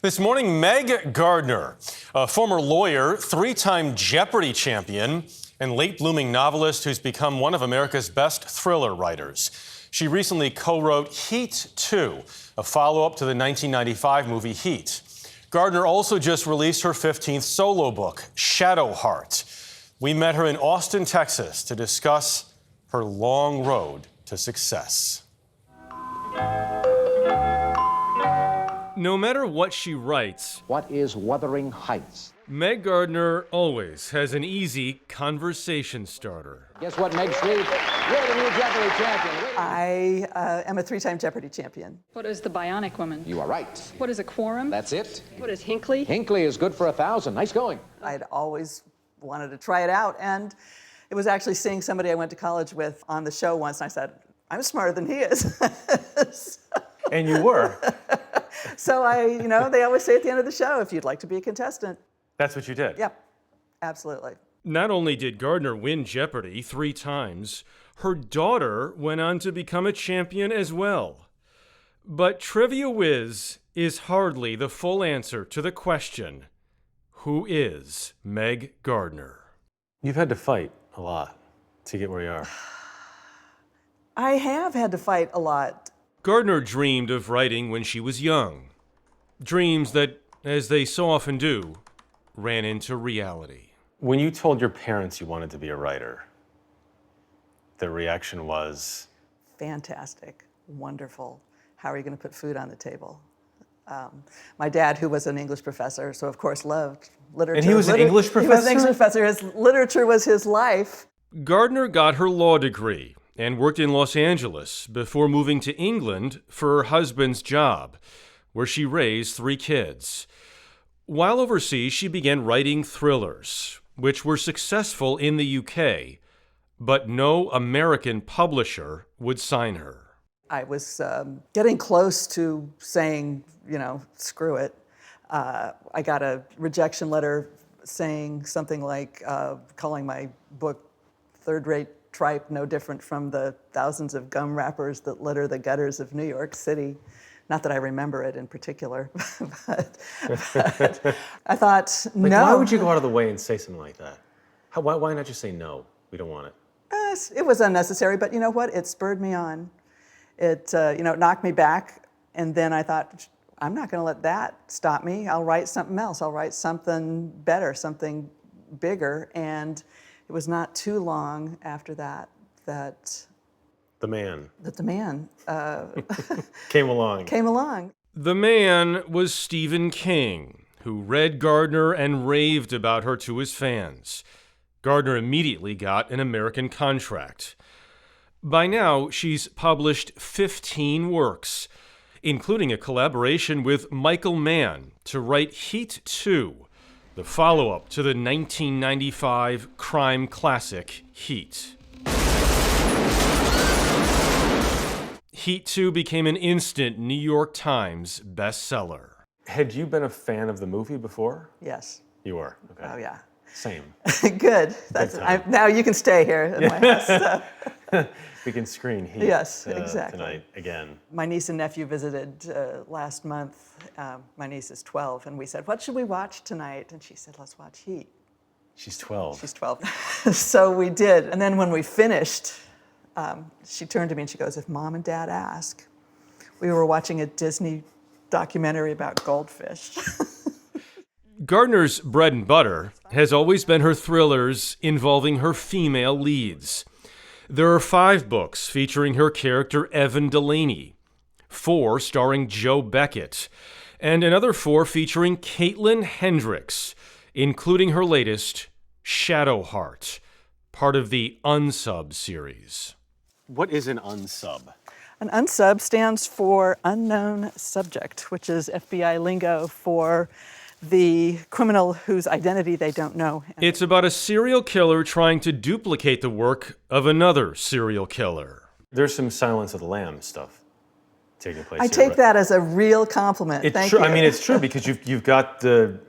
This morning, Meg Gardiner, a former lawyer, three-time Jeopardy champion, and late-blooming novelist who's become one of America's best thriller writers. She recently co-wrote Heat 2, a follow-up to the 1995 movie Heat. Gardiner also just released her 15th solo book, Shadowheart. We met her in Austin, Texas, to discuss her long road to success. No matter what she writes, what is Wuthering Heights? Meg Gardiner always has an easy conversation starter. Guess what, Meg Sweet? You're the new Jeopardy champion. I am a three-time Jeopardy champion. What is the Bionic Woman? You are right. What is a quorum? That's it. What is Hinckley? Hinckley is good for 1,000. Nice going. I'd always wanted to try it out, and it was actually seeing somebody I went to college with on the show once, and I said, I'm smarter than he is. And you were. So they always say at the end of the show, if you'd like to be a contestant. That's what you did? Yep, absolutely. Not only did Gardiner win Jeopardy 3 times, her daughter went on to become a champion as well. But Trivia Whiz is hardly the full answer to the question, who is Meg Gardiner? You've had to fight a lot to get where you are. I have had to fight a lot. Gardiner dreamed of writing when she was young. Dreams that, as they so often do, ran into reality. When you told your parents you wanted to be a writer, the reaction was? Fantastic, wonderful. How are you going to put food on the table? My dad, who was an English professor, so of course loved literature. And he was an English professor? He was an English professor. His literature was his life. Gardiner got her law degree and worked in Los Angeles before moving to England for her husband's job, where she raised 3 kids. While overseas, she began writing thrillers, which were successful in the UK, but no American publisher would sign her. I was getting close to saying, screw it. I got a rejection letter saying something like, calling my book third-rate tripe, no different from the thousands of gum wrappers that litter the gutters of New York City. Not that I remember it in particular, but I thought, no. Why would you go out of the way and say something like that? Why not just say, no, we don't want it? It was unnecessary, but you know what? It spurred me on. It knocked me back, and then I thought, I'm not going to let that stop me. I'll write something else. I'll write something better, something bigger, and it was not too long after that The man came came along. The man was Stephen King, who read Gardiner and raved about her to his fans. Gardiner immediately got an American contract. By now, she's published 15 works, including a collaboration with Michael Mann to write Heat 2, the follow-up to the 1995 crime classic Heat. Heat 2 became an instant New York Times bestseller. Had you been a fan of the movie before? Yes. You were? Okay. Oh, yeah. Same. Good. Now you can stay here in my house. So. We can screen Heat exactly. tonight again. My niece and nephew visited last month. My niece is 12, and we said, what should we watch tonight? And she said, let's watch Heat. She's 12. She's 12. So we did. And then when we finished, she turned to me and she goes, if Mom and Dad ask, we were watching a Disney documentary about goldfish. Gardiner's bread and butter has always been her thrillers involving her female leads. There are 5 books featuring her character Evan Delaney, 4 starring Joe Beckett, and another 4 featuring Caitlin Hendricks, including her latest, Shadowheart, part of the Unsub series. What is an unsub? An unsub stands for unknown subject, which is FBI lingo for the criminal whose identity they don't know. It's about a serial killer trying to duplicate the work of another serial killer. There's some Silence of the Lambs stuff taking place I here, take right? that as a real compliment. It's Thank true. you. I mean, it's true because you've got the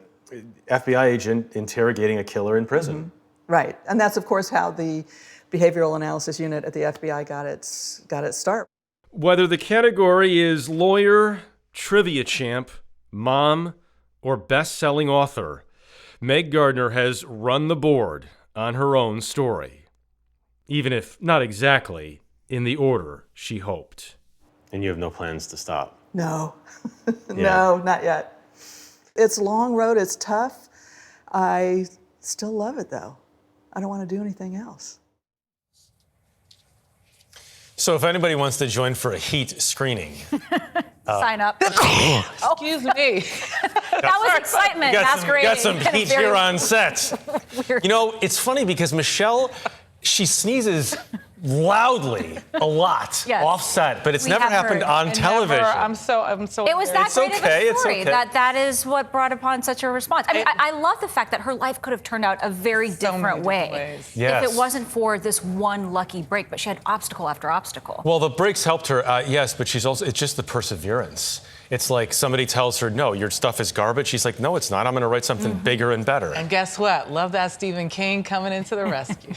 FBI agent interrogating a killer in prison. Mm-hmm. Right, and that's of course how the behavioral analysis unit at the FBI got its start. Whether the category is lawyer, trivia champ, mom, or best-selling author, Meg Gardiner has run the board on her own story, even if not exactly in the order she hoped. And you have no plans to stop? No, Yeah. no, not yet. It's a long road, it's tough. I still love it though. I don't want to do anything else. So if anybody wants to join for a Heat screening, Sign up. Excuse me. That was excitement masquerading. got some in a heat very here on set. weird- You know, it's funny because Michelle, she sneezes loudly a lot Yes. off set, but it's We never have happened heard. on And television. never- I'm so It was that It's great okay, of a it's story. okay. That is what brought upon such a response. I mean, I love the fact that her life could have turned out a very many different different way ways. Yes. if it wasn't for this one lucky break. But she had obstacle after obstacle. Well, the breaks helped her, yes, but it's just the perseverance. It's like somebody tells her, no, your stuff is garbage. She's like, no, it's not. I'm going to write something bigger and better. And guess what? Love that Stephen King coming into the rescue.